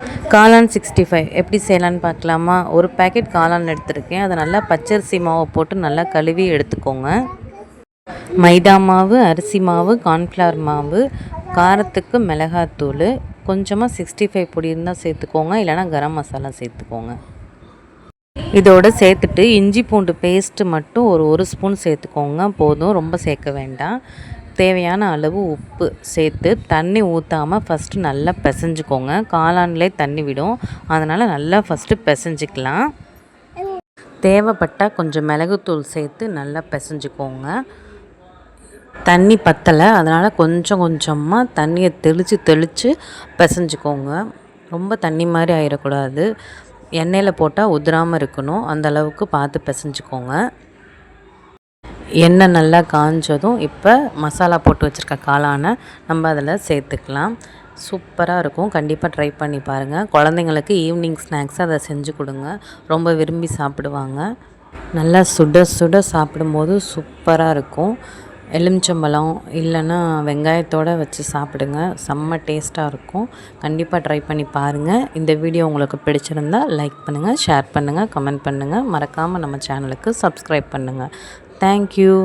காளான் 65 எப்படி செய்யலான்னு பார்க்கலாமா? ஒரு பேக்கெட் காளான் எடுத்திருக்கேன். அதை நல்லா பச்சரிசி மாவை போட்டு நல்லா கழுவி எடுத்துக்கோங்க. மைதா மாவு, அரிசி மாவு, கார்ன்ஃப்ளவர் மாவு, காரத்துக்கு மிளகாத்தூள், கொஞ்சமாக 65 பொடி இருந்தால் சேர்த்துக்கோங்க, இல்லைனா கரம் மசாலா சேர்த்துக்கோங்க. இதோடு சேர்த்துட்டு இஞ்சி பூண்டு பேஸ்ட்டு மட்டும் ஒரு ஸ்பூன் சேர்த்துக்கோங்க போதும், ரொம்ப சேர்க்க வேண்டாம். தேவையான அளவு உப்பு சேர்த்து தண்ணி ஊற்றாமல் ஃபஸ்ட்டு நல்லா பிசைஞ்சிக்கோங்க. காளான்லே தண்ணி விடும், அதனால் நல்லா ஃபஸ்ட்டு பிசைஞ்சிக்கலாம். தேவைப்பட்டால் கொஞ்சம் மிளகுத்தூள் சேர்த்து நல்லா பிசைஞ்சிக்கோங்க. தண்ணி பத்தலை, அதனால் கொஞ்சம் கொஞ்சமாக தண்ணியை தெளித்து பிசைஞ்சிக்கோங்க. ரொம்ப தண்ணி மாதிரி ஆகிடக்கூடாது. எண்ணெயில் போட்டால் உதிராமல் இருக்கணும், அந்த அளவுக்கு பார்த்து பிசைஞ்சிக்கோங்க. எண்ணெய் நல்லா காஞ்சதும் இப்போ மசாலா போட்டு வச்சுருக்க காளானை நம்ம அதில் சேர்த்துக்கலாம். சூப்பராக இருக்கும், கண்டிப்பாக ட்ரை பண்ணி பாருங்கள். குழந்தைங்களுக்கு ஈவினிங் ஸ்நாக்ஸ் அதை செஞ்சு கொடுங்க, ரொம்ப விரும்பி சாப்பிடுவாங்க. நல்லா சுட சுட சாப்பிடும்போது சூப்பராக இருக்கும். எலுமிச்சம்பழம் இல்லைன்னா வெங்காயத்தோடு வச்சு சாப்பிடுங்க, செம்ம டேஸ்ட்டாக இருக்கும். கண்டிப்பாக ட்ரை பண்ணி பாருங்கள். இந்த வீடியோ உங்களுக்கு பிடிச்சிருந்தால் லைக் பண்ணுங்கள், ஷேர் பண்ணுங்கள், கமெண்ட் பண்ணுங்கள். மறக்காமல் நம்ம சேனலுக்கு சப்ஸ்கிரைப் பண்ணுங்கள். Thank you.